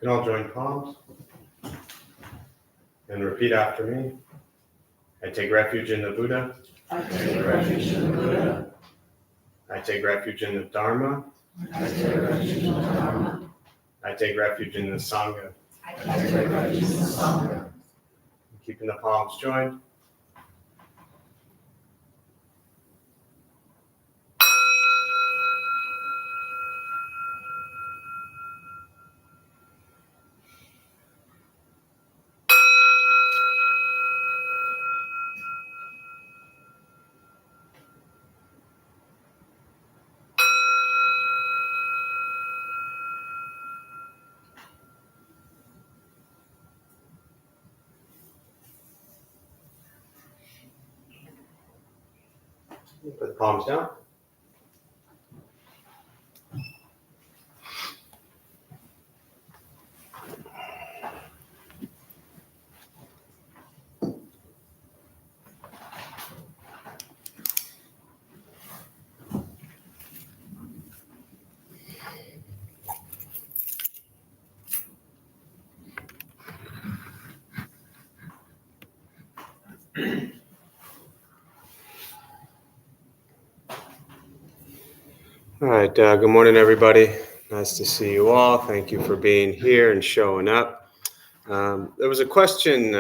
You can all join palms and repeat after me. I take refuge in the Buddha. I take refuge in the Buddha. I take refuge in the Dharma. I take refuge in the Dharma. I take refuge in the Sangha. I take refuge in the Sangha. Keeping the palms joined. Put the palms down. All right, good morning, everybody. Nice to see you all. Thank you for being here and showing up. There was a question,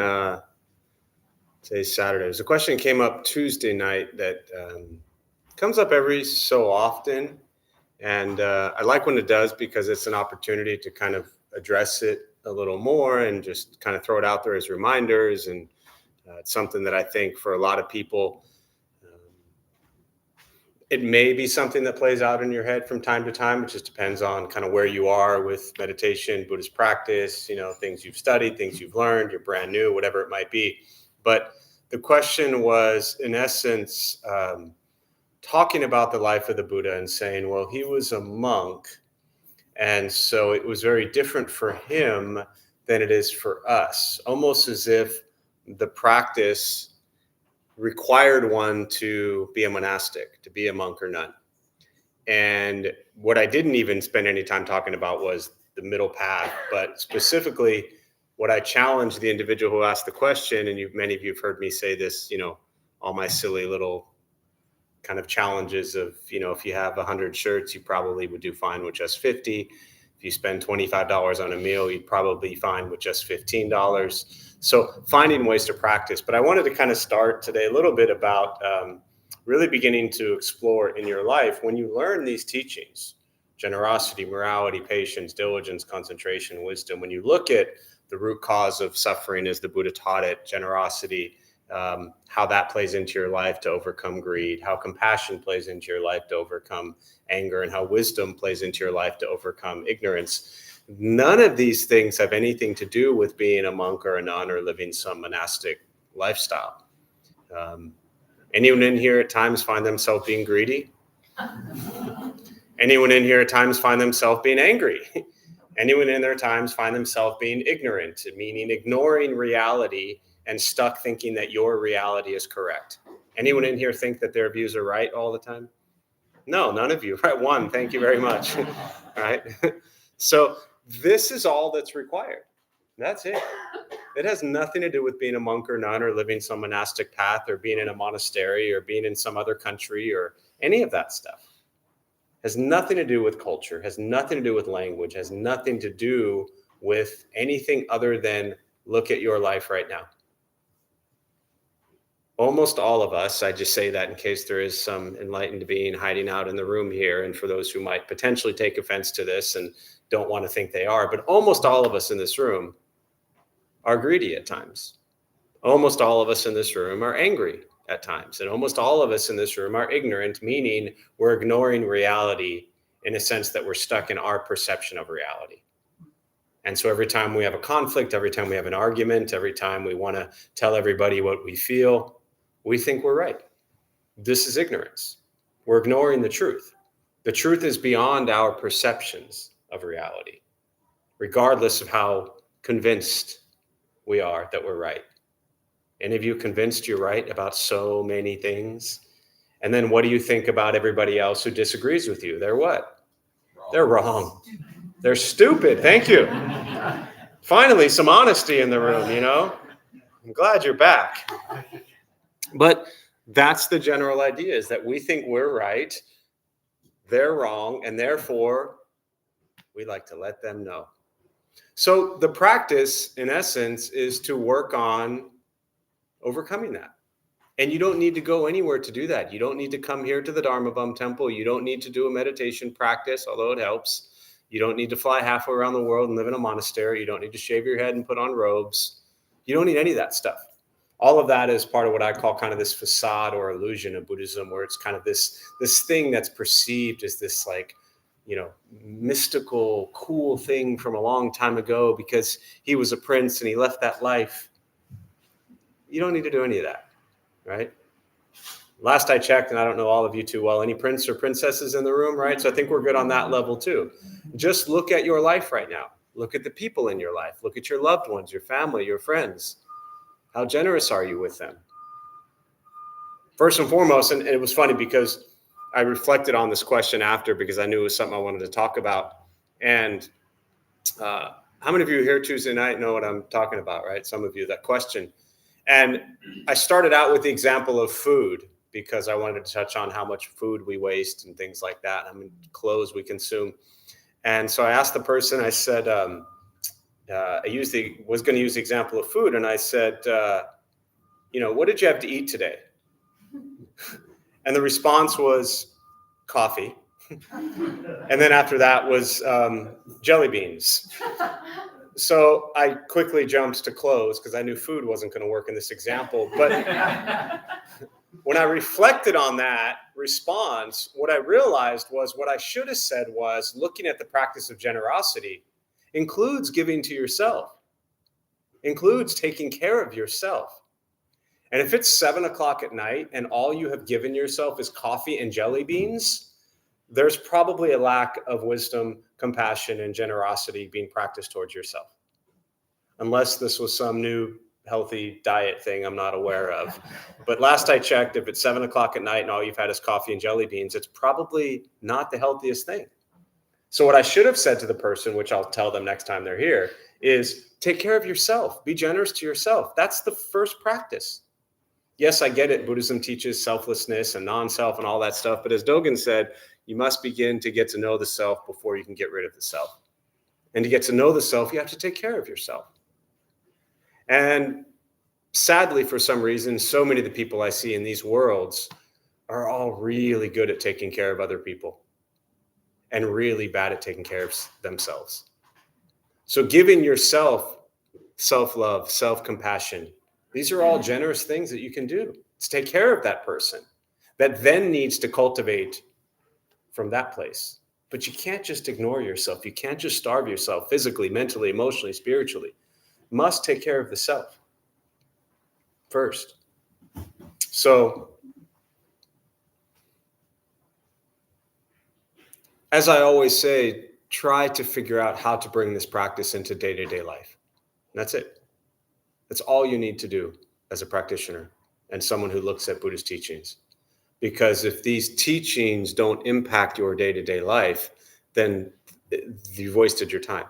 today's Saturday, there's a question that came up Tuesday night that comes up every so often. And I like when it does because it's an opportunity to kind of address it a little more and just kind of throw it out there as reminders. And it's something that I think for a lot of people, it may be something that plays out in your head from time to time. It just depends on kind of where you are with meditation, Buddhist practice, things you've studied, things you've learned, you're brand new, whatever it might be. But the question was, in essence, talking about the life of the Buddha and saying, well, he was a monk. And so it was very different for him than it is for us, almost as if the practice required one to be a monastic, to be a monk or nun. And what I didn't even spend any time talking about was the middle path, but specifically what I challenged the individual who asked the question, and many of you have heard me say this, all my silly little kind of challenges of, if you have 100 shirts, you probably would do fine with just 50. If you spend $25 on a meal, you'd probably be fine with just $15. So finding ways to practice. But I wanted to kind of start today a little bit about really beginning to explore in your life when you learn these teachings, generosity, morality, patience, diligence, concentration, wisdom. When you look at the root cause of suffering as the Buddha taught it, generosity, how that plays into your life to overcome greed, how compassion plays into your life to overcome anger, and how wisdom plays into your life to overcome ignorance. None of these things have anything to do with being a monk or a nun or living some monastic lifestyle. Anyone in here at times find themselves being greedy? Anyone in here at times find themselves being angry? Anyone in their times find themselves being ignorant, meaning ignoring reality and stuck thinking that your reality is correct? Anyone in here think that their views are right all the time? No, none of you. Right, one. Thank you very much. Right? So this is all that's required. That's it. It has nothing to do with being a monk or nun or living some monastic path or being in a monastery or being in some other country or any of that stuff. It has nothing to do with culture, has nothing to do with language, has nothing to do with anything other than look at your life right now. Almost all of us, I just say that in case there is some enlightened being hiding out in the room here, and for those who might potentially take offense to this and don't want to think they are, but almost all of us in this room are greedy at times. Almost all of us in this room are angry at times, and almost all of us in this room are ignorant, meaning we're ignoring reality in a sense that we're stuck in our perception of reality. And so every time we have a conflict, every time we have an argument, every time we want to tell everybody what we feel, we think we're right. This is ignorance. We're ignoring the truth. The truth is beyond our perceptions of reality, regardless of how convinced we are that we're right. Any of you convinced you're right about so many things? And then what do you think about everybody else who disagrees with you? They're what? Wrong. They're wrong. They're stupid. Thank you. Finally, some honesty in the room, I'm glad you're back. But that's the general idea, is that we think we're right, they're wrong, and therefore we like to let them know. So the practice, in essence, is to work on overcoming that. And you don't need to go anywhere to do that. You don't need to come here to the Dharma Bum Temple. You don't need to do a meditation practice, although it helps. You don't need to fly halfway around the world and live in a monastery. You don't need to shave your head and put on robes. You don't need any of that stuff. All of that is part of what I call kind of this facade or illusion of Buddhism, where it's kind of this thing that's perceived as this mystical, cool thing from a long time ago because he was a prince and he left that life. You don't need to do any of that, right? Last I checked, and I don't know all of you too well, any prince or princesses in the room, right? So I think we're good on that level too. Just look at your life right now. Look at the people in your life. Look at your loved ones, your family, your friends. How generous are you with them? First and foremost, and it was funny because I reflected on this question after, because I knew it was something I wanted to talk about. And how many of you here Tuesday night know what I'm talking about, right? Some of you, that question. And I started out with the example of food because I wanted to touch on how much food we waste and things like that. Clothes we consume. And so I asked the person, I said, was going to use the example of food. And I said, what did you have to eat today? And the response was coffee. And then after that was jelly beans. So I quickly jumped to clothes because I knew food wasn't going to work in this example. But when I reflected on that response, what I realized was what I should have said was, looking at the practice of generosity includes giving to yourself, includes taking care of yourself. And if it's 7:00 at night and all you have given yourself is coffee and jelly beans, there's probably a lack of wisdom, compassion, and generosity being practiced towards yourself. Unless this was some new healthy diet thing I'm not aware of. But last I checked, if it's 7:00 at night and all you've had is coffee and jelly beans, it's probably not the healthiest thing. So what I should have said to the person, which I'll tell them next time they're here, is take care of yourself. Be generous to yourself. That's the first practice. Yes, I get it. Buddhism teaches selflessness and non-self and all that stuff. But as Dogen said, you must begin to get to know the self before you can get rid of the self. And to get to know the self, you have to take care of yourself. And sadly, for some reason, so many of the people I see in these worlds are all really good at taking care of other people and really bad at taking care of themselves. So giving yourself self-love, self-compassion, these are all generous things that you can do to take care of that person that then needs to cultivate from that place. But you can't just ignore yourself. You can't just starve yourself physically, mentally, emotionally, spiritually. You must take care of the self first. So, as I always say, try to figure out how to bring this practice into day-to-day life. And that's it. That's all you need to do as a practitioner and someone who looks at Buddhist teachings. Because if these teachings don't impact your day-to-day life, then you've wasted your time.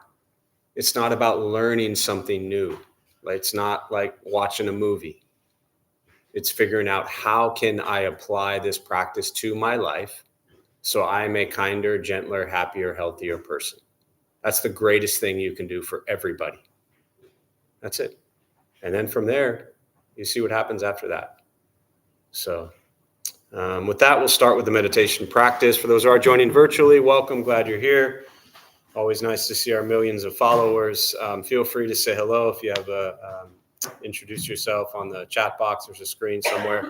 It's not about learning something new. It's not like watching a movie. It's figuring out, how can I apply this practice to my life so I'm a kinder, gentler, happier, healthier person. That's the greatest thing you can do for everybody. That's it. And then from there, you see what happens after that. So with that, we'll start with the meditation practice. For those who are joining virtually, welcome. Glad you're here. Always nice to see our millions of followers. Feel free to say hello if you have introduce yourself on the chat box. There's a screen somewhere.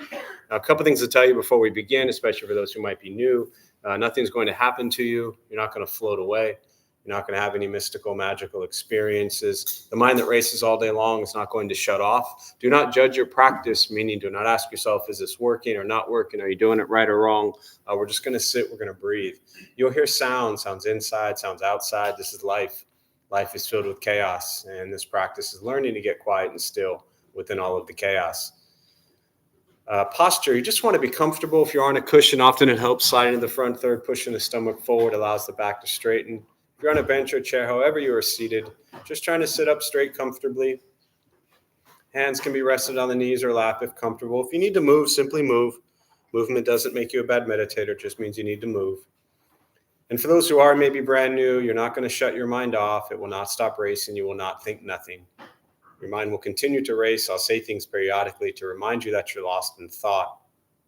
Now, a couple things to tell you before we begin, especially for those who might be new. Nothing's going to happen to you. You're not going to float away. You're not going to have any mystical, magical experiences. The mind that races all day long is not going to shut off. Do not judge your practice, meaning do not ask yourself, is this working or not working? Are you doing it right or wrong? We're just going to sit. We're going to breathe. You'll hear sounds inside, sounds outside. This is life. Life is filled with chaos, and this practice is learning to get quiet and still within all of the chaos. Posture, you just want to be comfortable. If you're on a cushion, often it helps sliding to the front third, pushing the stomach forward, allows the back to straighten. If you're on a bench or chair, however you are seated, just trying to sit up straight comfortably. Hands can be rested on the knees or lap if comfortable. If you need to move, simply move. Movement doesn't make you a bad meditator, it just means you need to move. And for those who are maybe brand new, you're not going to shut your mind off. It will not stop racing. You will not think nothing. Your mind will continue to race. I'll say things periodically to remind you that you're lost in thought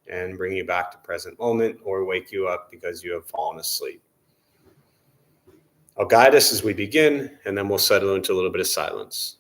and bring you back to present moment or wake you up because you have fallen asleep. I'll guide us as we begin, and then we'll settle into a little bit of silence.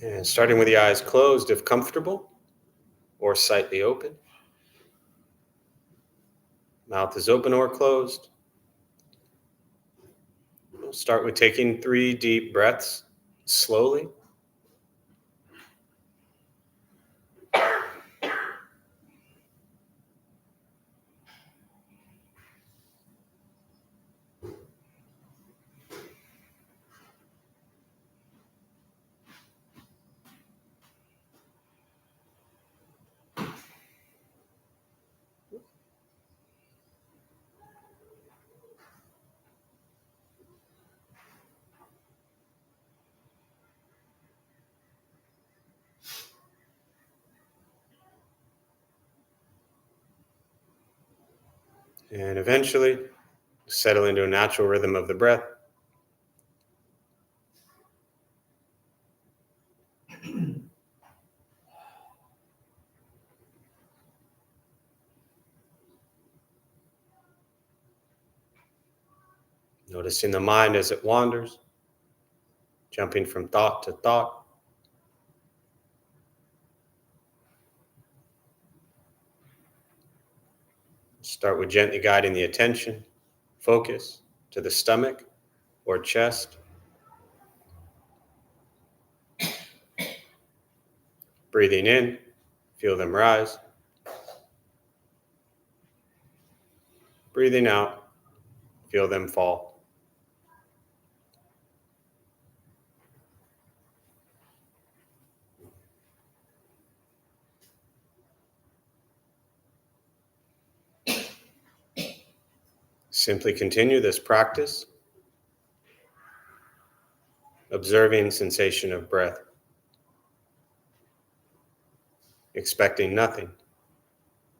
And starting with the eyes closed, if comfortable, or slightly open. Mouth is open or closed. We'll start with taking 3 deep breaths slowly. And eventually, settle into a natural rhythm of the breath. Noticing the mind as it wanders, jumping from thought to thought. Start with gently guiding the attention, focus to the stomach or chest. Breathing in, feel them rise. Breathing out, feel them fall. Simply continue this practice, observing sensation of breath, expecting nothing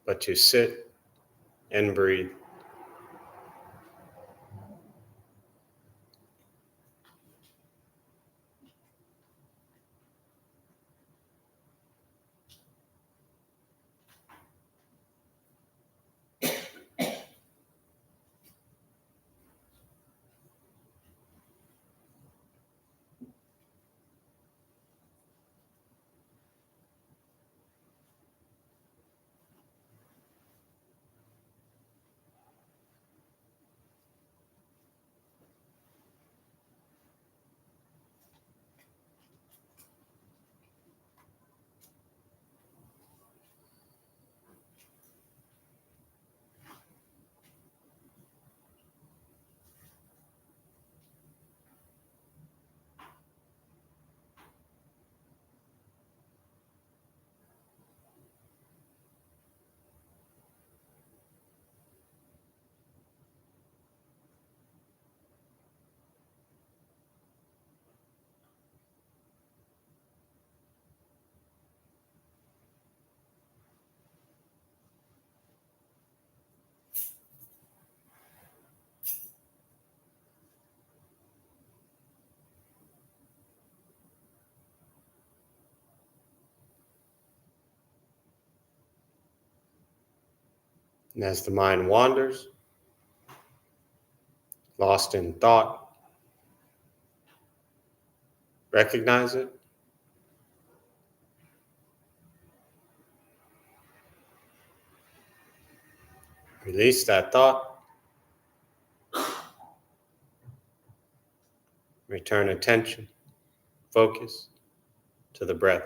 but to sit and breathe. And as the mind wanders, lost in thought, recognize it. Release that thought. Return attention, focus to the breath.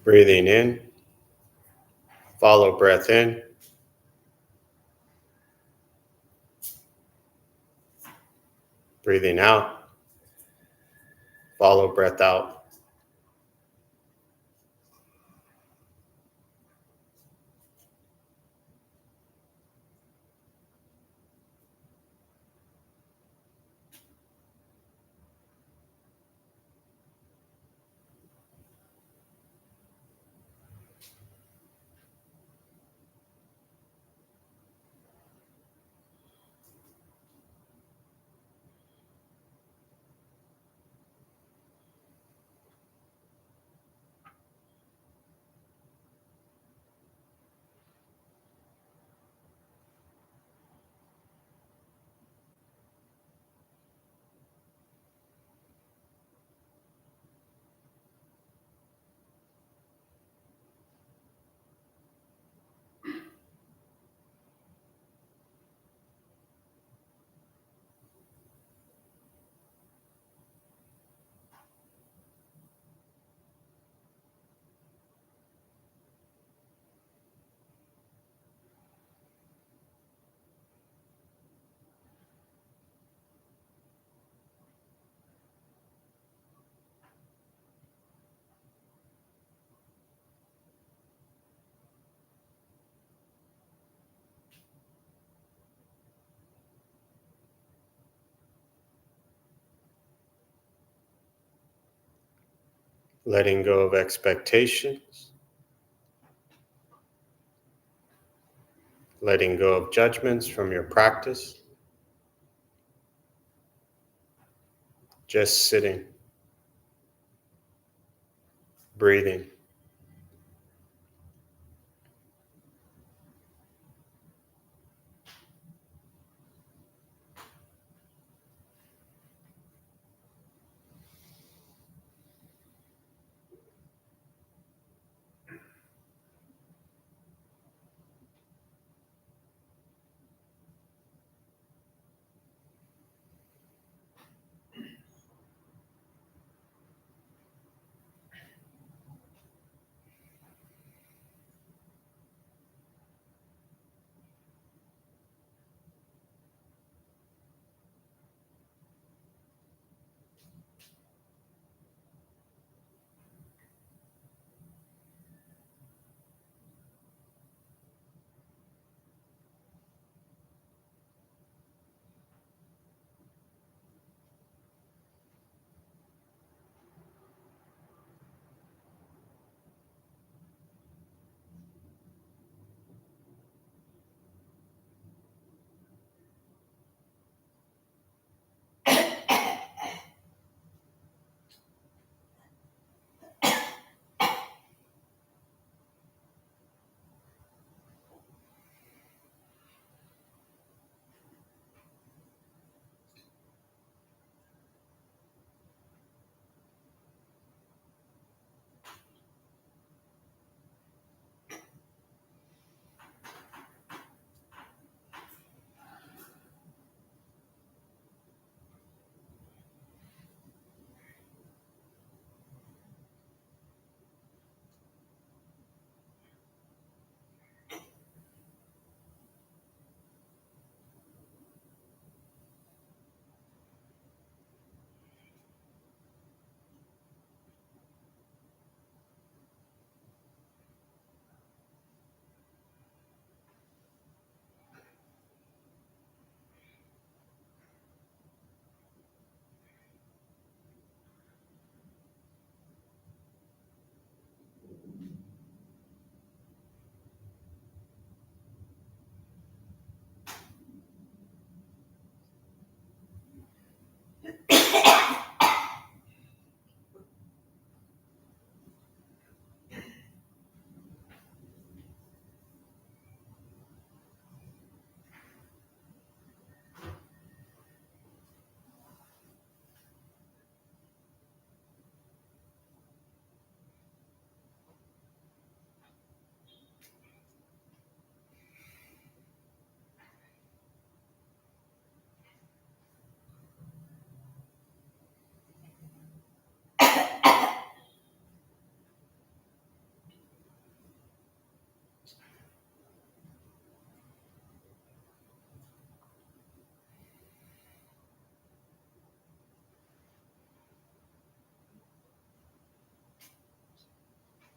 Breathing in, follow breath in. Breathing out, follow breath out. letting go of expectations, letting go of judgments from your practice, just sitting, breathing.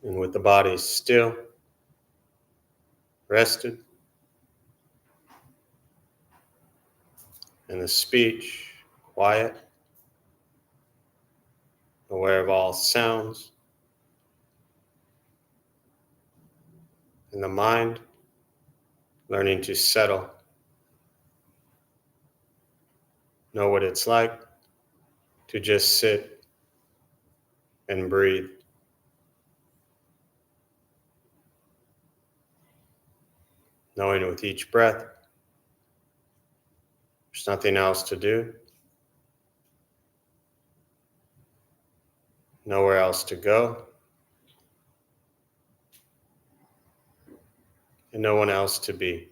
And with the body still, rested, and the speech quiet, aware of all sounds, and the mind learning to settle, know what it's like to just sit and breathe, knowing with each breath there's nothing else to do, nowhere else to go, and no one else to be.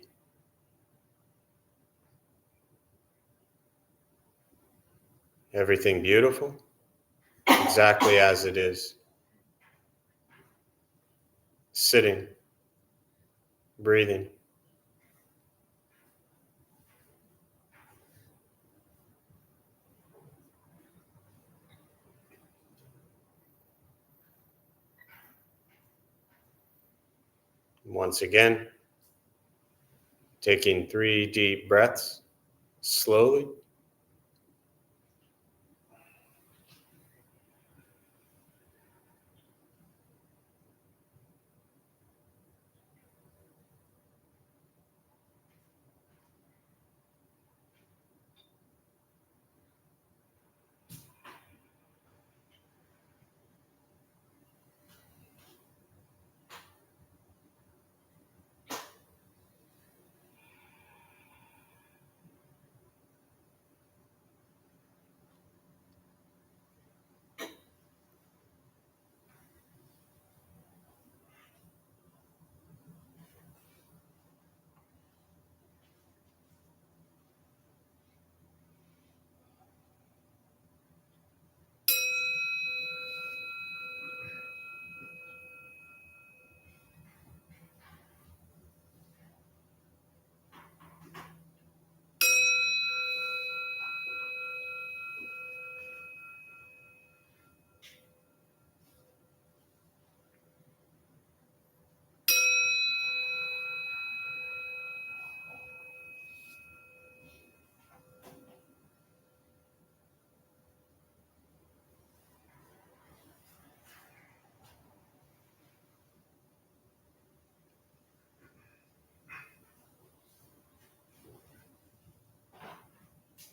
Everything beautiful, exactly as it is. Sitting, breathing. Once again, taking 3 deep breaths slowly.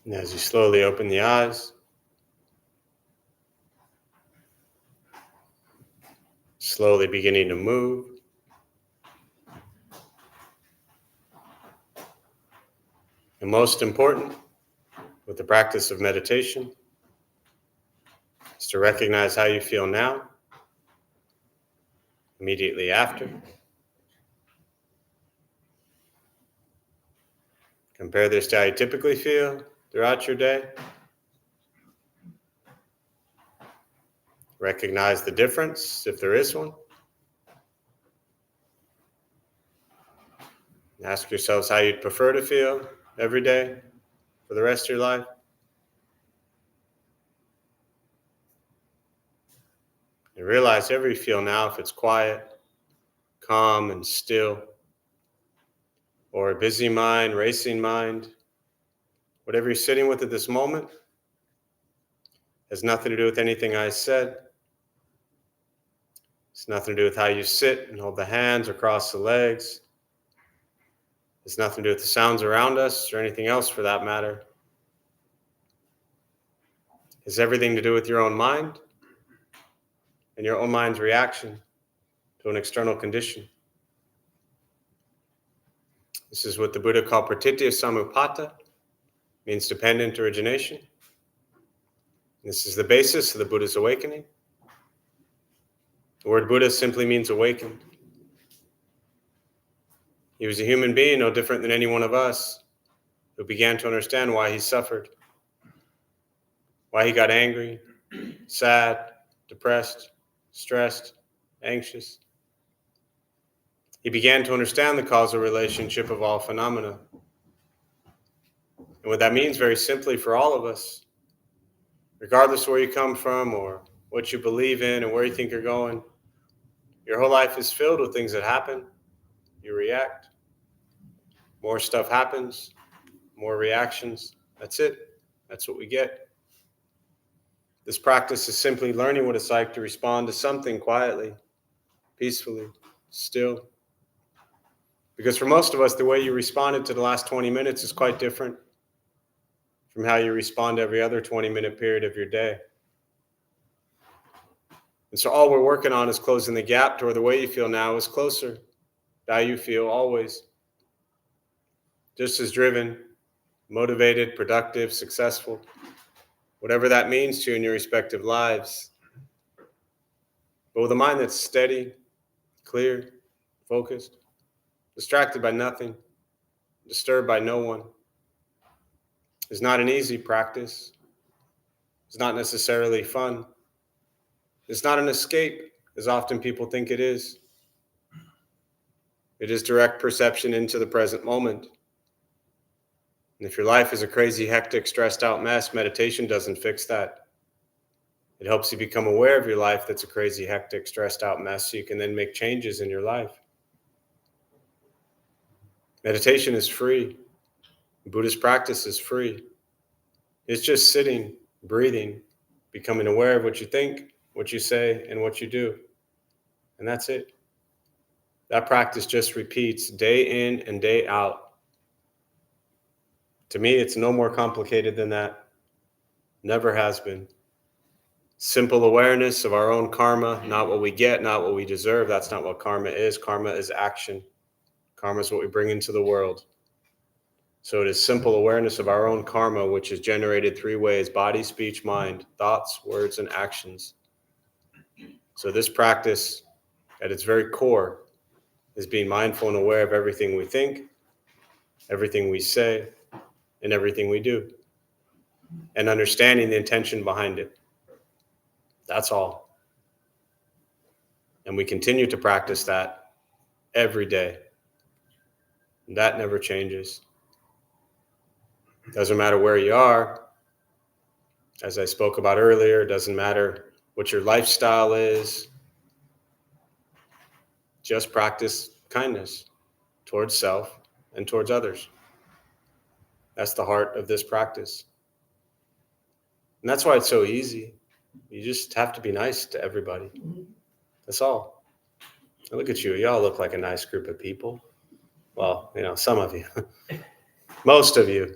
And as you slowly open the eyes, slowly beginning to move, and most important, with the practice of meditation, is to recognize how you feel now, immediately after. Compare this to how you typically feel throughout your day. Recognize the difference, if there is one. Ask yourselves how you'd prefer to feel every day for the rest of your life. And realize however you feel now, if it's quiet, calm, and still, or a busy mind, racing mind, whatever you're sitting with at this moment has nothing to do with anything I said. It's nothing to do with how you sit and hold the hands or cross the legs. It's nothing to do with the sounds around us or anything else for that matter. It's everything to do with your own mind and your own mind's reaction to an external condition. This is what the Buddha called pratitya samuppada, means dependent origination. This is the basis of the Buddha's awakening. The word Buddha simply means awakened. He was a human being, no different than any one of us, who began to understand why he suffered, why he got angry, sad, depressed, stressed, anxious. He began to understand the causal relationship of all phenomena. And what that means very simply for all of us, regardless of where you come from or what you believe in and where you think you're going, your whole life is filled with things that happen. You react. More stuff happens, more reactions. That's it. That's what we get. This practice is simply learning what it's like to respond to something quietly, peacefully, still. Because for most of us, the way you responded to the last 20 minutes is quite different from how you respond to every other 20-minute period of your day. And so all we're working on is closing the gap to where the way you feel now is closer to how you feel always. Just as driven, motivated, productive, successful, whatever that means to you in your respective lives. But with a mind that's steady, clear, focused, distracted by nothing, disturbed by no one, is not an easy practice. It's not necessarily fun. It's not an escape, as often people think it is. It is direct perception into the present moment. And if your life is a crazy, hectic, stressed out mess, meditation doesn't fix that. It helps you become aware of your life that's a crazy, hectic, stressed out mess so you can then make changes in your life. Meditation is free. Buddhist practice is free. It's just sitting, breathing, becoming aware of what you think, what you say, and what you do. And that's it. That practice just repeats day in and day out. To me, it's no more complicated than that. Never has been. Simple awareness of our own karma, not what we get, not what we deserve. That's not what karma is. Karma is action. Karma is what we bring into the world. So it is simple awareness of our own karma, which is generated three ways: body, speech, mind, thoughts, words, and actions. So this practice, at its very core, is being mindful and aware of everything we think, everything we say, and everything we do, and understanding the intention behind it. That's all. And we continue to practice that every day. And that never changes. Doesn't matter where you are. As I spoke about earlier, it doesn't matter what your lifestyle is. Just practice kindness towards self and towards others. That's the heart of this practice. And that's why it's so easy. You just have to be nice to everybody. That's all. Look at you. Y'all look like a nice group of people. Well, some of you. Most of you.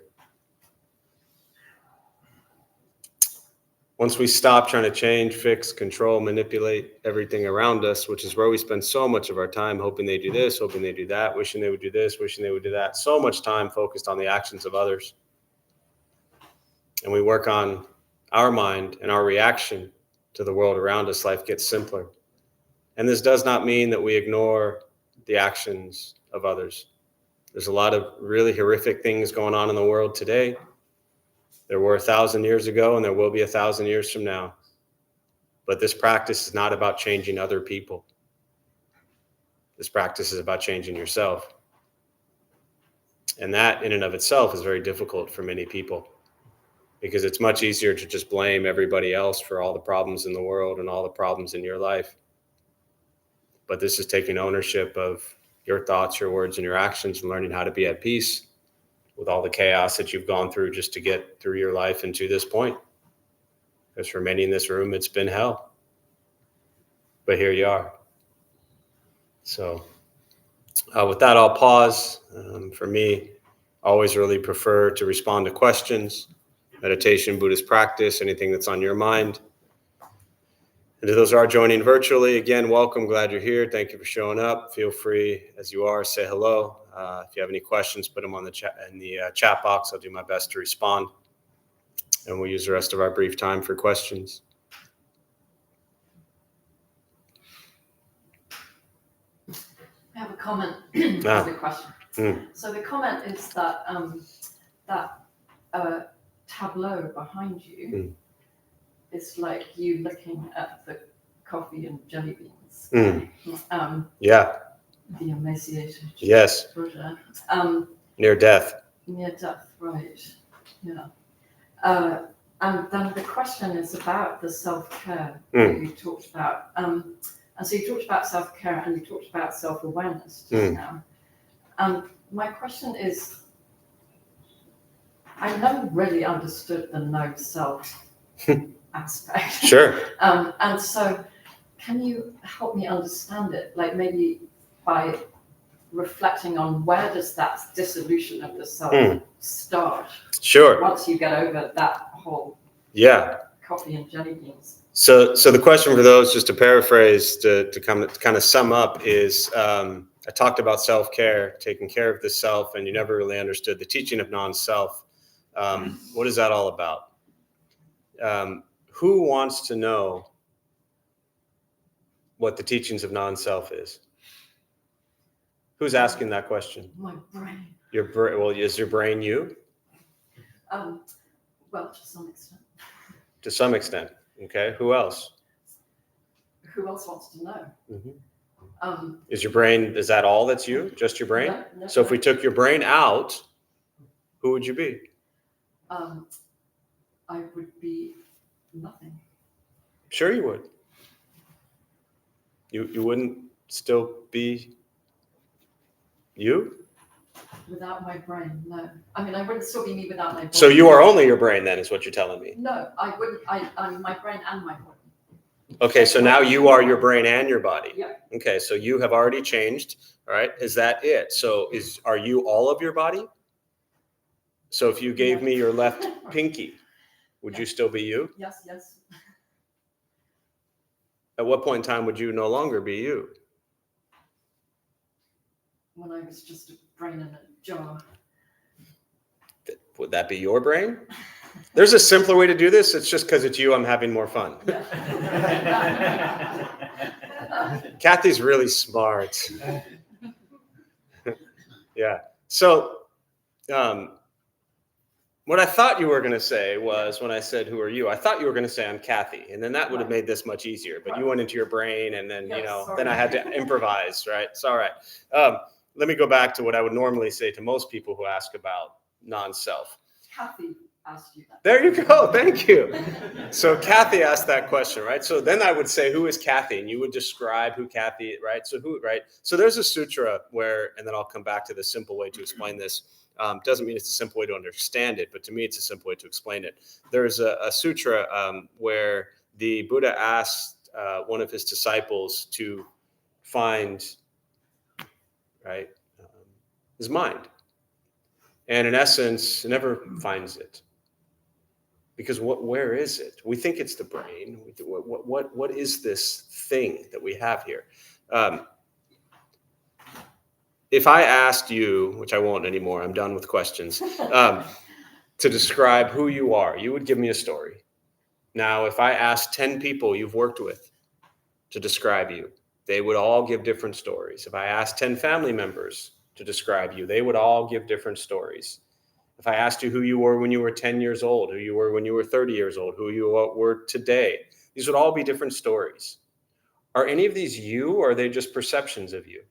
Once we stop trying to change, fix, control, manipulate everything around us, which is where we spend so much of our time hoping they do this, hoping they do that, wishing they would do this, wishing they would do that, so much time focused on the actions of others. And we work on our mind and our reaction to the world around us, life gets simpler. And this does not mean that we ignore the actions of others. There's a lot of really horrific things going on in the world today. There were 1,000 years ago, and there will be 1,000 years from now. But this practice is not about changing other people. This practice is about changing yourself. And that in and of itself is very difficult for many people, because it's much easier to just blame everybody else for all the problems in the world and all the problems in your life. But this is taking ownership of your thoughts, your words, and your actions, and learning how to be at peace with all the chaos that you've gone through just to get through your life and to this point. Because for many in this room, it's been hell. But here you are. So with that, I'll pause. For me, I always really prefer to respond to questions, meditation, Buddhist practice, anything that's on your mind. And to those who are joining virtually, again, welcome. Glad you're here. Thank you for showing up. Feel free, as you are, say hello. If you have any questions, put them on the chat in the chat box. I'll do my best to respond. And we'll use the rest of our brief time for questions. I have a comment. I have a question. So the comment is that that tableau behind you is like you looking at the coffee and jelly beans. Yeah. The emaciated Yes. Buddha. Near death. Near death, right. Yeah. And then the question is about the self-care that you talked about. And so you talked about self-care and you talked about self-awareness just now. My question is, I never really understood the no self aspect. Sure. And so can you help me understand it? Like maybe by reflecting on where does that dissolution of the self start? Sure. Once you get over that whole coffee and jelly beans. So the question for those, just to paraphrase, to kind of sum up, is I talked about self-care, taking care of the self, and you never really understood the teaching of non-self. What is that all about? Who wants to know what the teachings of non-self is? Who's asking that question? My brain. Your brain. Well, is your brain you? Well, to some extent. To some extent. Okay. Who else? Who else wants to know? Is your brain, is that all that's you? Just your brain? No, so if we took your brain out, who would you be? I would be nothing. Sure you would. You wouldn't still be you? Without my brain, no. I mean, I wouldn't still be me without my body. So you are only your brain then, is what you're telling me? No, I wouldn't. I'm my brain and my body. Okay, so now you are your brain and your body. Yeah. Okay, so you have already changed. All right, is that it? So are you all of your body? So if you gave me your left pinky, would you still be you? Yes, yes. At what point in time would you no longer be you? When I was just a brain in a jar. Would that be your brain? There's a simpler way to do this. It's just because it's you, I'm having more fun. Kathy's really smart. Yeah. So what I thought you were going to say was, when I said, who are you? I thought you were going to say, I'm Kathy. And then that would have made this much easier. But you went into your brain and then, then I had to improvise, right? It's all right. Let me go back to what I would normally say to most people who ask about non-self. Kathy asked you that. There you go. Thank you. So Kathy asked that question, right? So then I would say, who is Kathy? And you would describe who Kathy, right? So who, right? So there's a sutra where, and then I'll come back to the simple way to explain this. Doesn't mean it's a simple way to understand it, but to me, it's a simple way to explain it. There's a sutra where the Buddha asked one of his disciples to find, right, his mind. And in essence, never finds it. Because where is it? We think it's the brain. What is this thing that we have here? If I asked you, which I won't anymore, I'm done with questions, to describe who you are, you would give me a story. Now, if I asked 10 people you've worked with to describe you, they would all give different stories. If I asked 10 family members to describe you, they would all give different stories. If I asked you who you were when you were 10 years old, who you were when you were 30 years old, who you were today, these would all be different stories. Are any of these you, or are they just perceptions of you?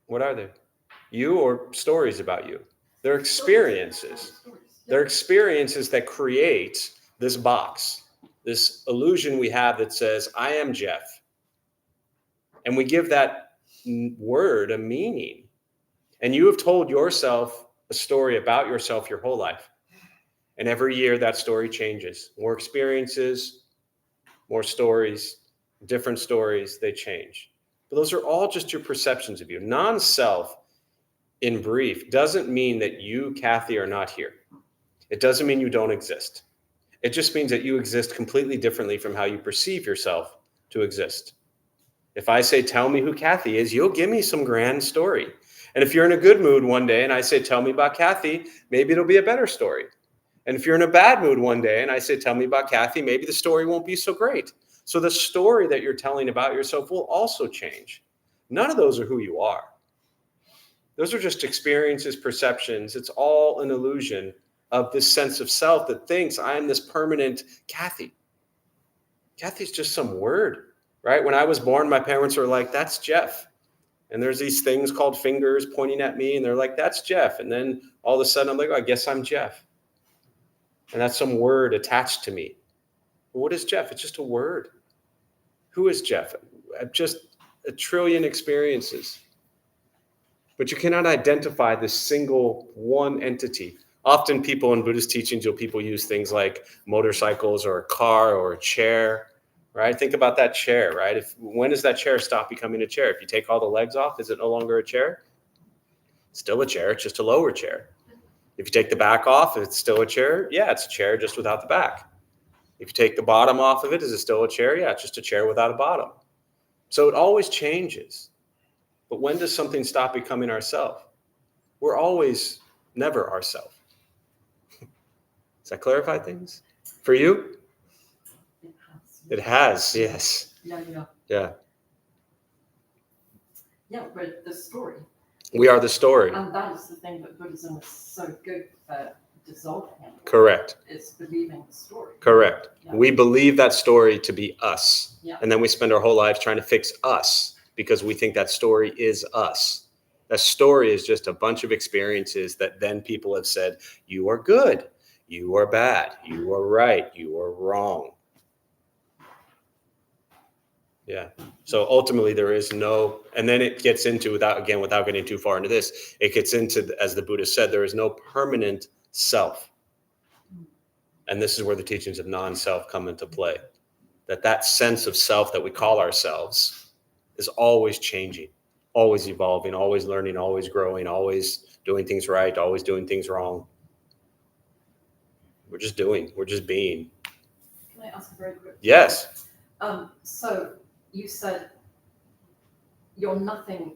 What are they? You or stories about you? They're experiences. They're experiences that create this box, this illusion we have that says, I am Jeff. And we give that word a meaning. And you have told yourself a story about yourself your whole life. And every year that story changes. More experiences, more stories, different stories, they change. But those are all just your perceptions of you. Non-self, in brief, doesn't mean that you, Kathy, are not here. It doesn't mean you don't exist. It just means that you exist completely differently from how you perceive yourself to exist. If I say, tell me who Kathy is, you'll give me some grand story. And if you're in a good mood one day and I say, tell me about Kathy, maybe it'll be a better story. And if you're in a bad mood one day and I say, tell me about Kathy, maybe the story won't be so great. So the story that you're telling about yourself will also change. None of those are who you are. Those are just experiences, perceptions. It's all an illusion of this sense of self that thinks I'm this permanent Kathy. Kathy's just some word, right? When I was born, my parents were like, that's Jeff. And there's these things called fingers pointing at me, and they're like, that's Jeff. And then all of a sudden, I'm like, oh, I guess I'm Jeff. And that's some word attached to me. Well, what is Jeff? It's just a word. Who is Jeff? Just a trillion experiences. But you cannot identify this single one entity. Often people in Buddhist teachings, people use things like motorcycles or a car or a chair. Right? Think about that chair, right? When does that chair stop becoming a chair? If you take all the legs off, is it no longer a chair? It's still a chair, it's just a lower chair. If you take the back off, it's still a chair. Yeah, it's a chair just without the back. If you take the bottom off of it, is it still a chair? Yeah, it's just a chair without a bottom. So it always changes. But when does something stop becoming ourself? We're always never ourself. Does that clarify things? For you? It has, yes. Yeah. Yeah, we're the story. We are the story. And that is the thing that Buddhism is so good for dissolving. Correct. It's believing the story. Correct. Yeah. We believe that story to be us. Yeah. And then we spend our whole lives trying to fix us because we think that story is us. That story is just a bunch of experiences that then people have said, you are good, you are bad, you are right, you are wrong. Yeah. So ultimately there is no, and then it gets into, without getting too far into this, it gets into, as the Buddha said, there is no permanent self. And this is where the teachings of non-self come into play. That sense of self that we call ourselves is always changing, always evolving, always learning, always growing, always doing things right, always doing things wrong. We're just doing, we're just being. Can I ask a very quick question? Yes. So you said you're nothing,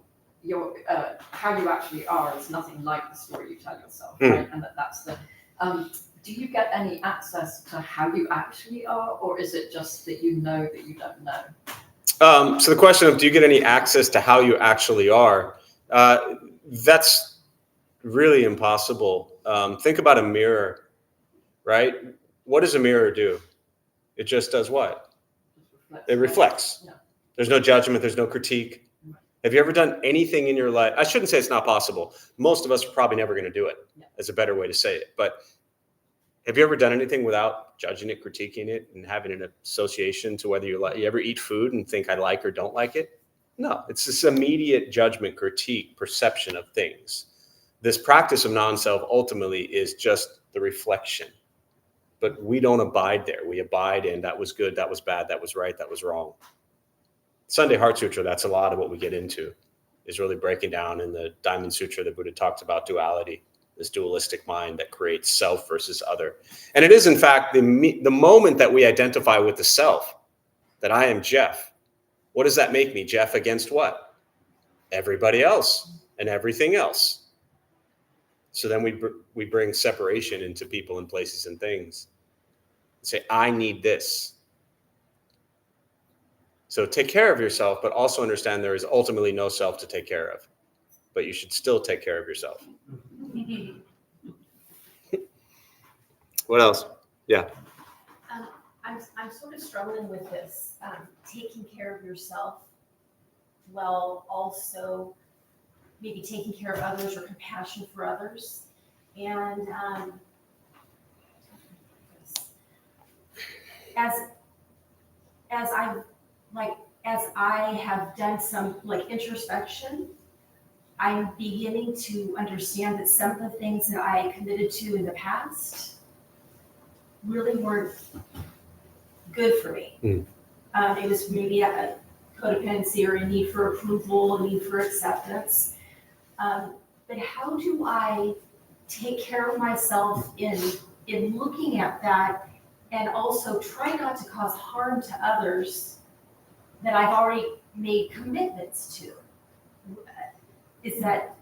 how you actually are is nothing like the story you tell yourself, right? And that's the, do you get any access to how you actually are, or is it just that you know that you don't know? So the question of, do you get any access to how you actually are? That's really impossible. Think about a mirror, right? What does a mirror do? It just does what? It reflects. Yeah. There's no judgment. There's no critique. Have you ever done anything in your life? I shouldn't say it's not possible. Most of us are probably never going to do it. Yeah. Is a better way to say it. But have you ever done anything without judging it, critiquing it, and having an association to whether you ever eat food and think I like or don't like it? No, it's this immediate judgment, critique, perception of things. This practice of non-self ultimately is just the reflection. But we don't abide there. We abide in that was good, that was bad, that was right, that was wrong. Sunday Heart Sutra, that's a lot of what we get into, is really breaking down in the Diamond Sutra, the Buddha talks about duality, this dualistic mind that creates self versus other. And it is, in fact, the moment that we identify with the self, that I am Jeff. What does that make me? Jeff against what? Everybody else and everything else. So then we bring separation into people and places and things. Say, I need this. So take care of yourself, but also understand there is ultimately no self to take care of. But you should still take care of yourself. What else? Yeah. I'm sort of struggling with this, taking care of yourself while also maybe taking care of others or compassion for others. And as I have done some introspection, I'm beginning to understand that some of the things that I committed to in the past really weren't good for me. It was maybe a codependency or a need for approval, a need for acceptance. But how do I take care of myself in looking at that, and also try not to cause harm to others that I've already made commitments to? Is that,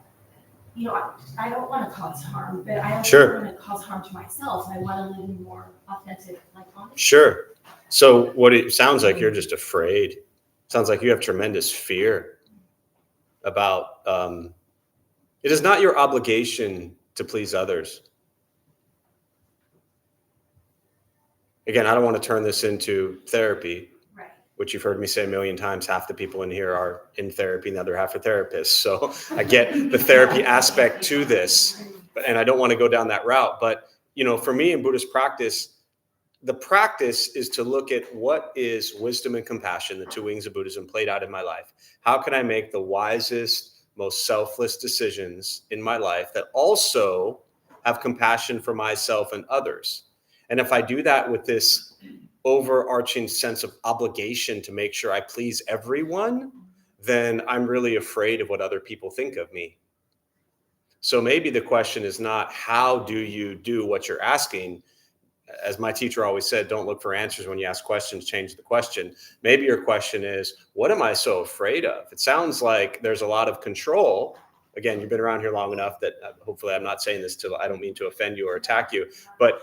I don't want to cause harm, but I also don't want to cause harm to myself. I want to live in more authentic, honest. Sure. So what it sounds like, you're just afraid. Sounds like you have tremendous fear about, it is not your obligation to please others. Again, I don't want to turn this into therapy, Right. which you've heard me say a million times. Half the people in here are in therapy and the other half are therapists. So I get the therapy aspect to this, and I don't want to go down that route. But, for me in Buddhist practice, the practice is to look at what is wisdom and compassion, the two wings of Buddhism, played out in my life. How can I make the wisest, most selfless decisions in my life that also have compassion for myself and others? And if I do that with this overarching sense of obligation to make sure I please everyone, then I'm really afraid of what other people think of me. So maybe the question is not, how do you do what you're asking? As my teacher always said, don't look for answers when you ask questions, change the question. Maybe your question is, what am I so afraid of? It sounds like there's a lot of control. Again, you've been around here long enough that hopefully I'm not saying this I don't mean to offend you or attack you, but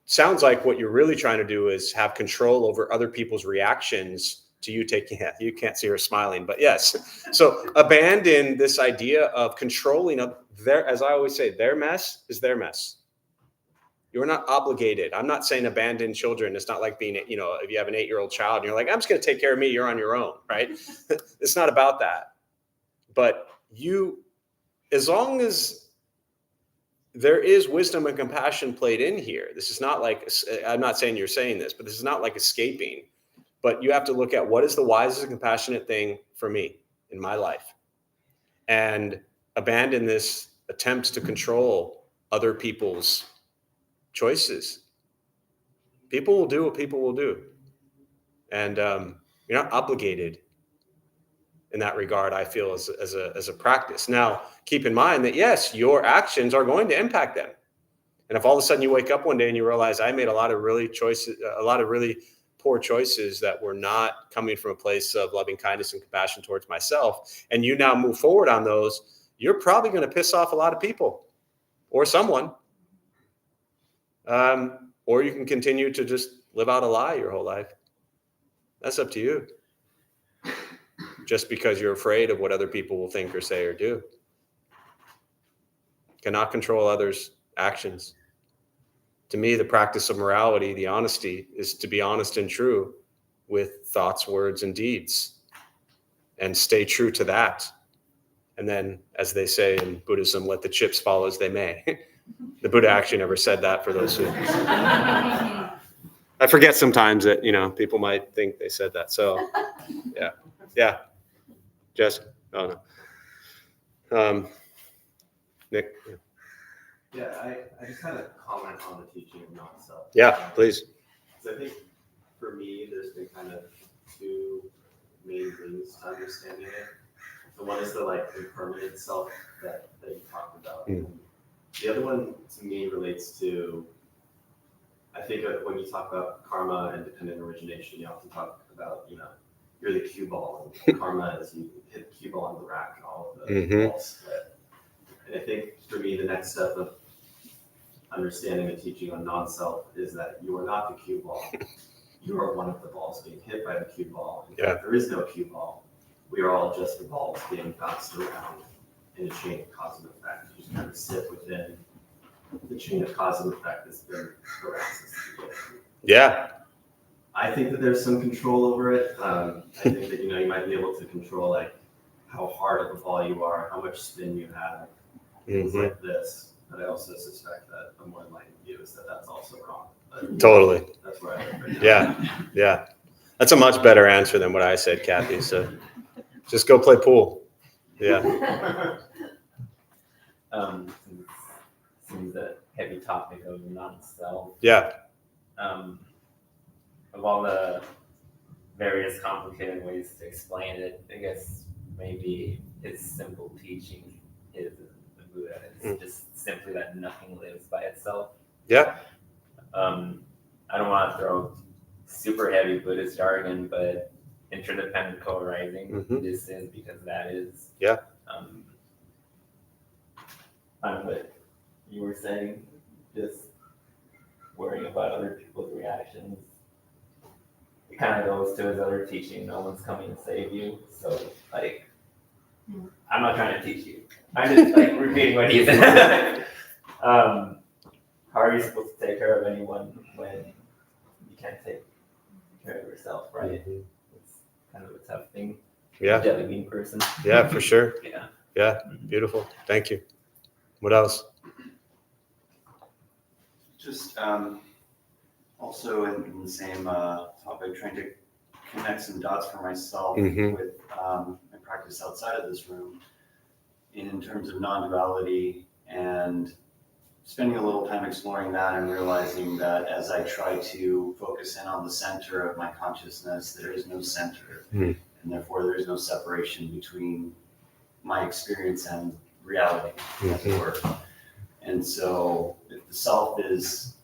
sounds like what you're really trying to do is have control over other people's reactions to you taking it. You can't see her smiling, but yes. So abandon this idea of controlling as I always say, their mess is their mess. You're not obligated. I'm not saying abandon children. It's not like being, if you have an 8-year-old child and you're like, I'm just going to take care of me, you're on your own, right? It's not about that. But as long as there is wisdom and compassion played in here, this is not like, I'm not saying you're saying this, but this is not like escaping. But you have to look at what is the wisest and compassionate thing for me in my life, and abandon this attempts to control other people's choices. People will do what people will do. And you're not obligated in that regard, I feel, as a practice. Now, keep in mind that, yes, your actions are going to impact them. And if all of a sudden you wake up one day and you realize I made a lot of really poor choices that were not coming from a place of loving kindness and compassion towards myself, and you now move forward on those, you're probably going to piss off a lot of people or someone. Or you can continue to just live out a lie your whole life. That's up to you. Just because you're afraid of what other people will think or say or do. Cannot control others' actions. To me, the practice of morality, the honesty, is to be honest and true with thoughts, words, and deeds. And stay true to that. And then, as they say in Buddhism, let the chips fall as they may. The Buddha actually never said that, for those who... I forget sometimes that, people might think they said that. So, yeah. Jess? Oh, no. Nick? Yeah, I just had a comment on the teaching of non-self. Yeah, please. So I think for me, there's been kind of two main things to understanding it. The one is the impermanent self that you talked about. The other one to me relates to, I think when you talk about karma and dependent origination, you often talk about, you're the cue ball, and karma is you hit the cue ball on the rack and all of the balls split. And I think for me, the next step of understanding and teaching on non-self is that you are not the cue ball. You are one of the balls being hit by the cue ball. In fact, there is no cue ball. We are all just the balls being bounced around in a chain of cause and effect. You just kind of sit within the chain of cause and effect that's been paralysis. Yeah. I think that there's some control over it. I think that, you might be able to control like how hard of a ball you are, how much spin you have, things like this. But I also suspect that a more enlightened view is that that's also wrong. But Totally. that's where I am right now. Yeah. That's a much better answer than what I said, Kathy. So just go play pool. Yeah. Seems a heavy topic of non-self. Yeah. Of all the various complicated ways to explain it, I guess maybe his simple teaching is the Buddha. It's just simply that nothing lives by itself. Yeah. I don't want to throw super heavy Buddhist jargon, but interdependent co-arising, this is because that is. Yeah. On what you were saying, just worrying about other people's reactions. It kind of goes to his other teaching, no one's coming to save you. So, like, I'm not trying to teach you. I'm just, like, repeating what he said. How are you supposed to take care of anyone when you can't take care of yourself, right? It's kind of a tough thing. Yeah. Jelly bean person. Yeah, for sure. Yeah. Beautiful. Thank you. What else? Just also in the same topic, trying to connect some dots for myself with my practice outside of this room in terms of non-duality, and spending a little time exploring that and realizing that as I try to focus in on the center of my consciousness, there is no center, and therefore there is no separation between my experience and reality, as it were. And so if the self is,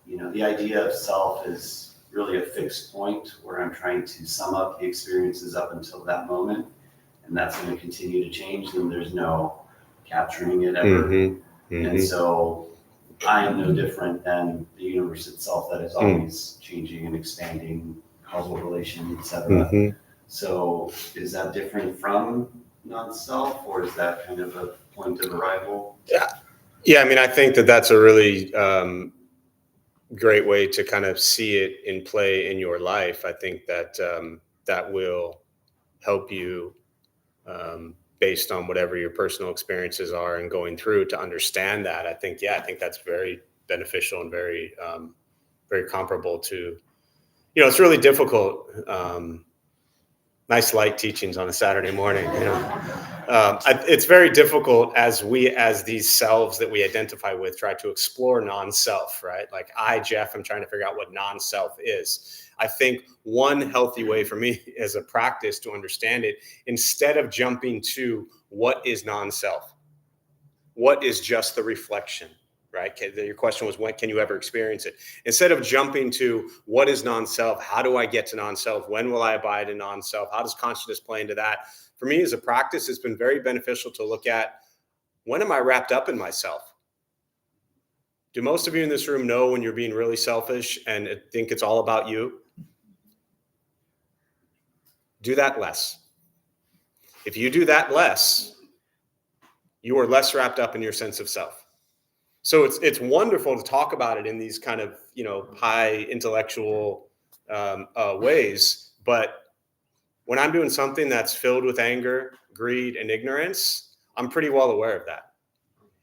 the idea of self is really a fixed point where I'm trying to sum up the experiences up until that moment, and that's going to continue to change, then there's no capturing it ever. And so I am no different than the universe itself that is always changing and expanding, causal relation, etc. So is that different from non-self, or is that kind of a point of arrival? Yeah. I mean, I think that that's a really great way to kind of see it in play in your life. I think that that will help you based on whatever your personal experiences are and going through to understand that. I think that's very beneficial and very, very comparable to, it's really difficult. Nice light teachings on a Saturday morning. It's very difficult as these selves that we identify with try to explore non-self, right? Like Jeff, I'm trying to figure out what non-self is. I think one healthy way for me as a practice to understand it, instead of jumping to what is non-self, what is just the reflection, right? Your question was, when can you ever experience it? Instead of jumping to what is non-self, how do I get to non-self? When will I abide in non-self? How does consciousness play into that? For me as a practice, it's been very beneficial to look at, when am I wrapped up in myself? Do most of you in this room know when you're being really selfish and think it's all about you? Do that less. If you do that less, you are less wrapped up in your sense of self. So it's wonderful to talk about it in these kind of, high intellectual ways. But when I'm doing something that's filled with anger, greed, and ignorance, I'm pretty well aware of that.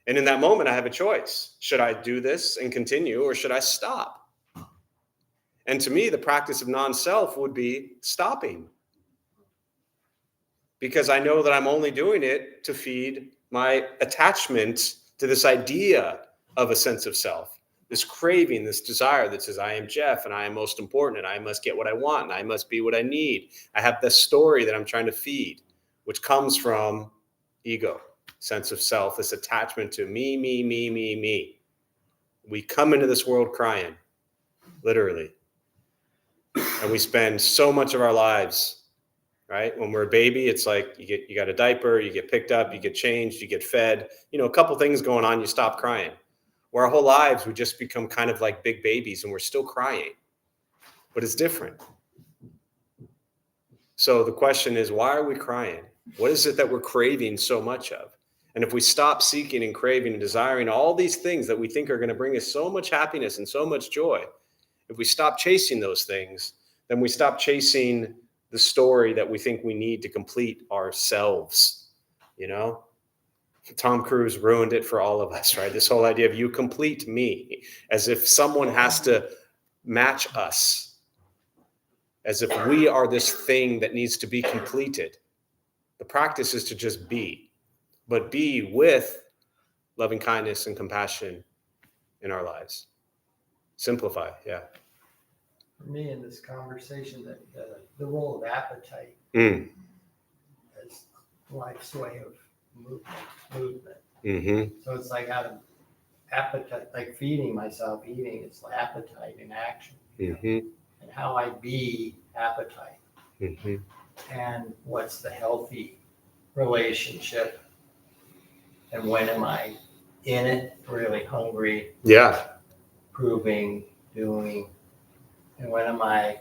And in that moment, I have a choice. Should I do this and continue, or should I stop? And to me, the practice of non-self would be stopping. Because I know that I'm only doing it to feed my attachment to this idea of a sense of self, this craving, this desire that says, I am Jeff and I am most important and I must get what I want and I must be what I need. I have this story that I'm trying to feed, which comes from ego. sense of self, this attachment to me, me, me, me, me. We come into this world crying, literally. And we spend so much of our lives, right? When we're a baby, it's like you got a diaper, you get picked up, you get changed, you get fed, a couple things going on, you stop crying. Where our whole lives, we just become kind of like big babies and we're still crying, but it's different. So the question is, why are we crying? What is it that we're craving so much of? And if we stop seeking and craving and desiring all these things that we think are going to bring us so much happiness and so much joy, if we stop chasing those things, then we stop chasing the story that we think we need to complete ourselves. Tom Cruise ruined it for all of us, right? This whole idea of you complete me, as if someone has to match us, as if we are this thing that needs to be completed. The practice is to just be, but be with loving kindness and compassion in our lives. Simplify, yeah. For me in this conversation, the role of appetite as life's way of movement. Mm-hmm. So it's like out of appetite, like feeding myself, eating, it's like appetite in action. Mm-hmm. And how I be appetite. Mm-hmm. And what's the healthy relationship? And when am I in it, really hungry? Yeah. Proving, doing. And when am I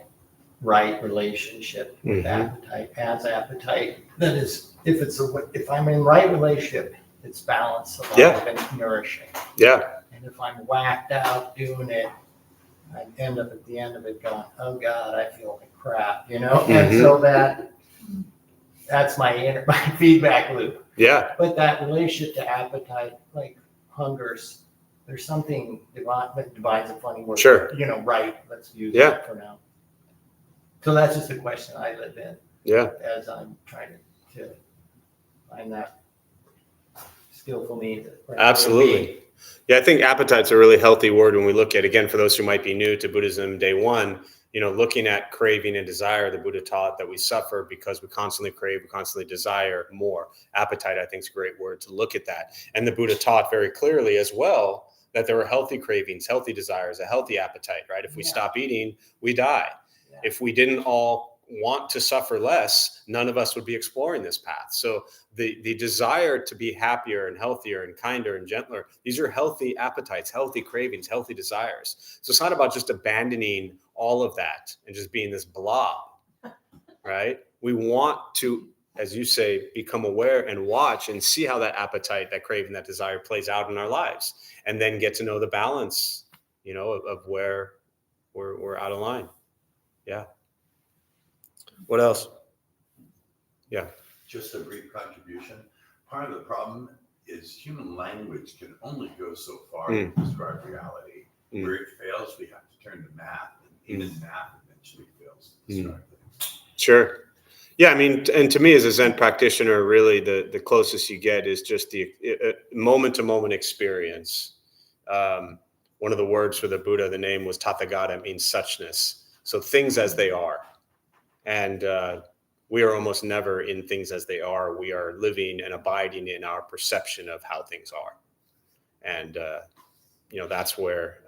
right relationship with appetite, as appetite? That is, if I'm in right relationship, it's balanced, alive, and nourishing. Yeah. And if I'm whacked out doing it, I end up at the end of it going, oh God, I feel like crap, And so that's my feedback loop. Yeah. But that relationship to appetite, like hungers, there's something divine's a funny word. Sure. Right. Let's use that for now. So that's just a question I live in. Yeah. As I'm trying to find that skillful means. Absolutely. Yeah, I think appetite's a really healthy word when we look at, again, for those who might be new to Buddhism day one, looking at craving and desire. The Buddha taught that we suffer because we constantly crave, we constantly desire more. Appetite, I think, is a great word to look at that. And the Buddha taught very clearly as well that there are healthy cravings, healthy desires, a healthy appetite, right? If we stop eating, we die. Yeah. If we didn't all want to suffer less, none of us would be exploring this path. So the desire to be happier and healthier and kinder and gentler, these are healthy appetites, healthy cravings, healthy desires. So it's not about just abandoning all of that and just being this blob, right? We want to, as you say, become aware and watch and see how that appetite, that craving, that desire plays out in our lives, and then get to know the balance, of where we're out of line. Yeah. What else? Yeah. Just a brief contribution. Part of the problem is human language can only go so far to describe reality. Where it fails, we have to turn to math, and even math eventually fails to describe things. Sure. Yeah, I mean, and to me as a Zen practitioner, really the closest you get is just the moment-to-moment experience. One of the words for the Buddha, the name was Tathagata, means suchness. So things as they are. And we are almost never in things as they are. We are living and abiding in our perception of how things are. And, that's where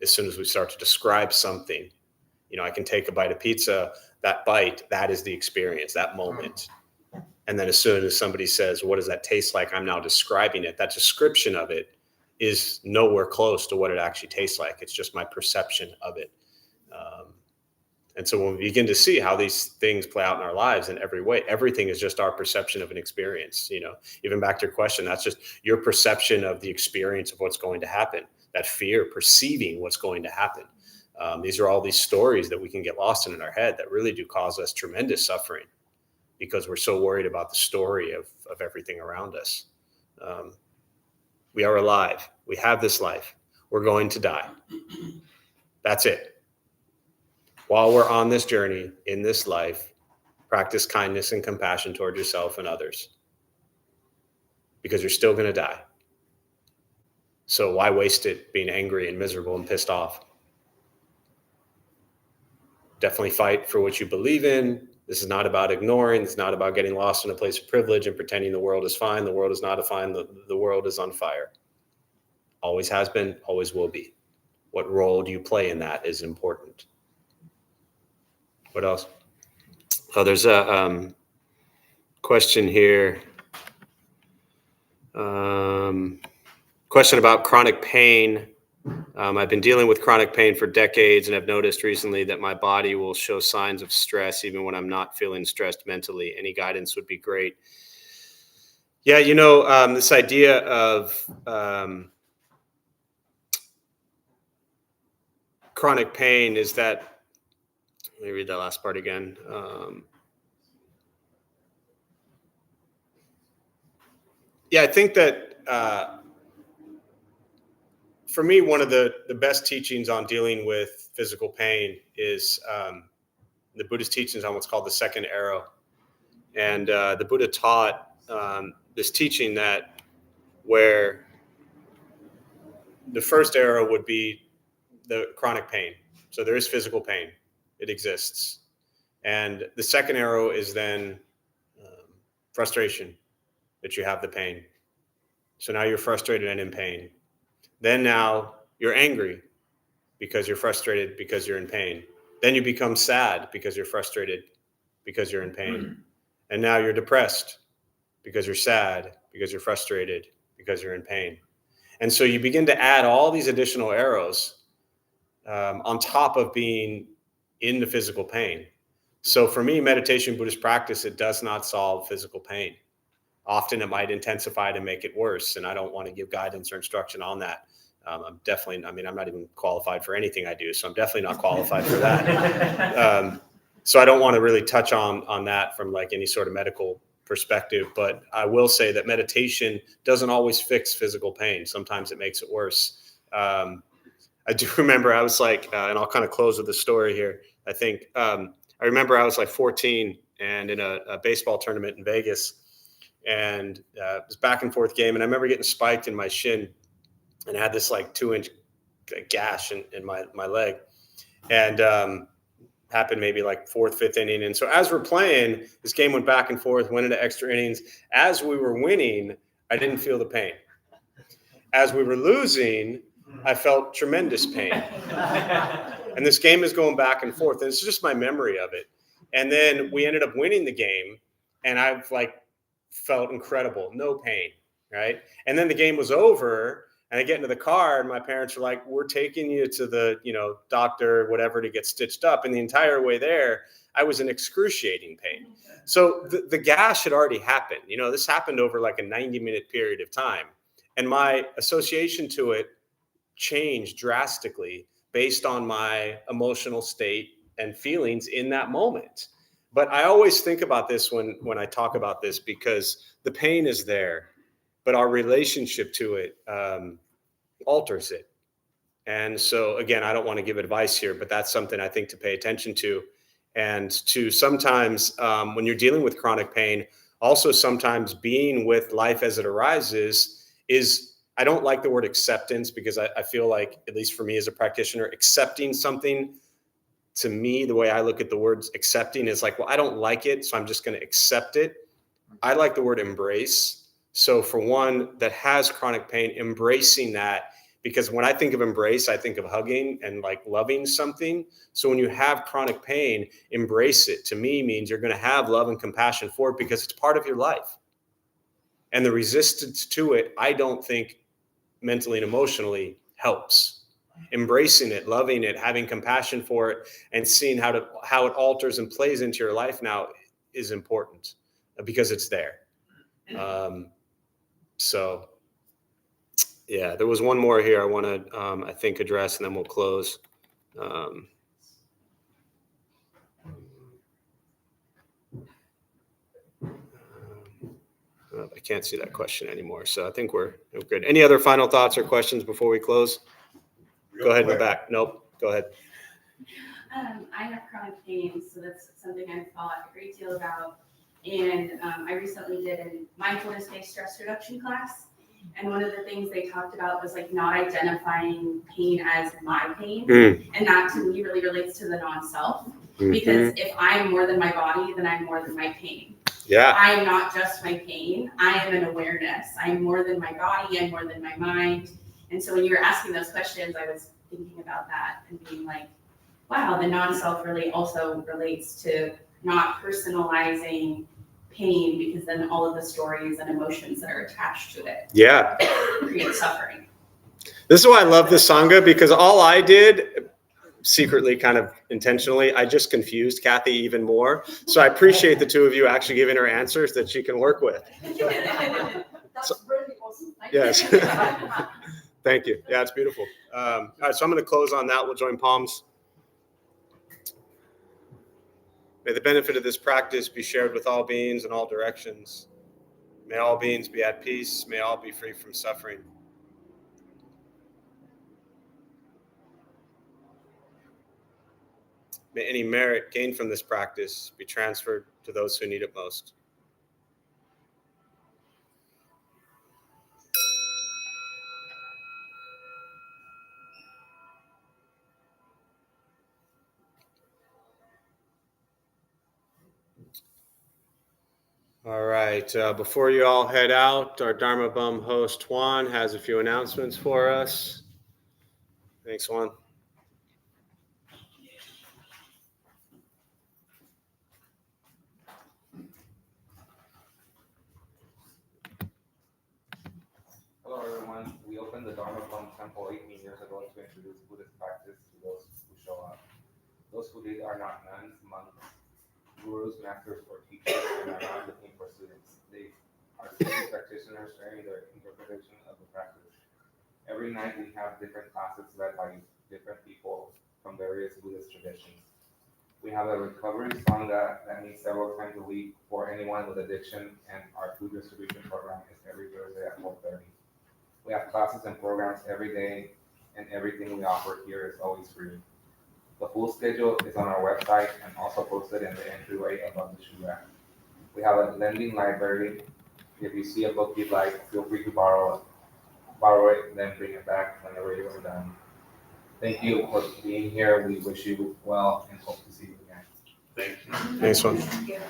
as soon as we start to describe something, I can take a bite of pizza, that bite, that is the experience, that moment. And then as soon as somebody says, what does that taste like? I'm now describing it. That description of it is nowhere close to what it actually tastes like. It's just my perception of it. And so when we begin to see how these things play out in our lives in every way, everything is just our perception of an experience. Even back to your question, that's just your perception of the experience of what's going to happen, that fear, perceiving what's going to happen. These are all these stories that we can get lost in our head that really do cause us tremendous suffering because we're so worried about the story of everything around us. We are alive. We have this life. We're going to die. That's it. While we're on this journey in this life, practice kindness and compassion toward yourself and others because you're still going to die. So why waste it being angry and miserable and pissed off? Definitely fight for what you believe in. This is not about ignoring. It's not about getting lost in a place of privilege and pretending the world is fine. The world is not fine. The world is on fire. Always has been, always will be. What role do you play in that is important. What else? Oh, there's a question here. Question about chronic pain. I've been dealing with chronic pain for decades, and I've noticed recently that my body will show signs of stress even when I'm not feeling stressed mentally. Any guidance would be great. Yeah, this idea of chronic pain is that, let me read that last part again. I think that for me, one of the best teachings on dealing with physical pain is the Buddhist teachings on what's called the second arrow. And the Buddha taught this teaching that where the first arrow would be the chronic pain. So there is physical pain. It exists. And the second arrow is then frustration, that you have the pain. So now you're frustrated and in pain. Then now you're angry because you're frustrated, because you're in pain. Then you become sad because you're frustrated, because you're in pain. And now you're depressed because you're sad, because you're frustrated, because you're in pain. And so you begin to add all these additional arrows on top of being in the physical pain. So for me, meditation, Buddhist practice, it does not solve physical pain. Often it might intensify to make it worse. And I don't want to give guidance or instruction on that. I'm not even qualified for anything I do. So I'm definitely not qualified for that. So I don't want to really touch on that from like any sort of medical perspective, but I will say that meditation doesn't always fix physical pain. Sometimes it makes it worse. I do remember I was like, and I'll kind of close with the story here. I think, I remember I was like 14 and in a baseball tournament in Vegas, and it was back and forth game. And I remember getting spiked in my shin and I had this like 2-inch gash in my leg, and happened maybe like 4th, 5th inning. And so as we're playing, this game went back and forth, went into extra innings. As we were winning, I didn't feel the pain. As we were losing, I felt tremendous pain. And this game is going back and forth. And it's just my memory of it. And then we ended up winning the game, and I've like felt incredible, no pain, right? And then the game was over, and I get into the car, and my parents were like, "We're taking you to the, doctor, whatever, to get stitched up." And the entire way there, I was in excruciating pain. So the gash had already happened. This happened over like a 90-minute period of time. And my association to it changed drastically based on my emotional state and feelings in that moment. But I always think about this when I talk about this, because the pain is there, but our relationship to it alters it. And so, again, I don't want to give advice here, but that's something I think to pay attention to. And to sometimes, when you're dealing with chronic pain, also sometimes being with life as it arises is, I don't like the word acceptance, because I feel like, at least for me as a practitioner, accepting something, to me, the way I look at the words accepting is like, well, I don't like it, so I'm just going to accept it. I like the word embrace. So for one that has chronic pain, embracing that, because when I think of embrace, I think of hugging and like loving something. So when you have chronic pain, embrace it, to me, means you're going to have love and compassion for it, because it's part of your life. And the resistance to it, I don't think mentally and emotionally helps. Embracing it, loving it, having compassion for it, and seeing how it alters and plays into your life now is important, because it's there. So yeah, there was one more here I want to, I think, address, and then we'll close. I can't see that question anymore, so I think we're good. Any other final thoughts or questions before we close? Go ahead in the back. Nope, go ahead. I have chronic pain, so that's something I've thought a great deal about. And I recently did a mindfulness-based stress reduction class. And one of the things they talked about was like not identifying pain as my pain. And that to me really relates to the non-self. Because if I'm more than my body, then I'm more than my pain. Yeah. I am not just my pain. I am an awareness. I'm more than my body. I'm more than my mind. And so when you were asking those questions, I was thinking about that and being like, wow, the non-self really also relates to not personalizing pain, because then all of the stories and emotions that are attached to it Yeah. create suffering. This is why I love the Sangha, because all I did, secretly, kind of intentionally, I just confused Kathy even more. So I appreciate the two of you actually giving her answers that she can work with. That's really awesome. Thank Yes. you. Thank you. Yeah, it's beautiful. All right, so I'm going to close on that. We'll join palms. May the benefit of this practice be shared with all beings in all directions. May all beings be at peace. May all be free from suffering. May any merit gained from this practice be transferred to those who need it most. All right, before you all head out, our Dharma Bum host, Juan, has a few announcements for us. Thanks, Juan. Hello everyone, we opened the Dharma Bum Temple 18 years ago to introduce Buddhist practice to those who show up. Those who did are not nuns, monks, gurus, masters, or teachers, and are not looking for students. They are simply practitioners sharing their interpretation of the practice. Every night we have different classes led by different people from various Buddhist traditions. We have a recovery sangha that meets several times a week for anyone with addiction, and our food distribution program is every Thursday at 4:30. We have classes and programs every day, and everything we offer here is always free. The full schedule is on our website and also posted in the entryway above the shoe rack. We have a lending library. If you see a book you'd like, feel free to borrow it, then bring it back whenever you are done. Thank you for being here. We wish you well and hope to see you again. Thank you. Thanks, Juan. Thank you.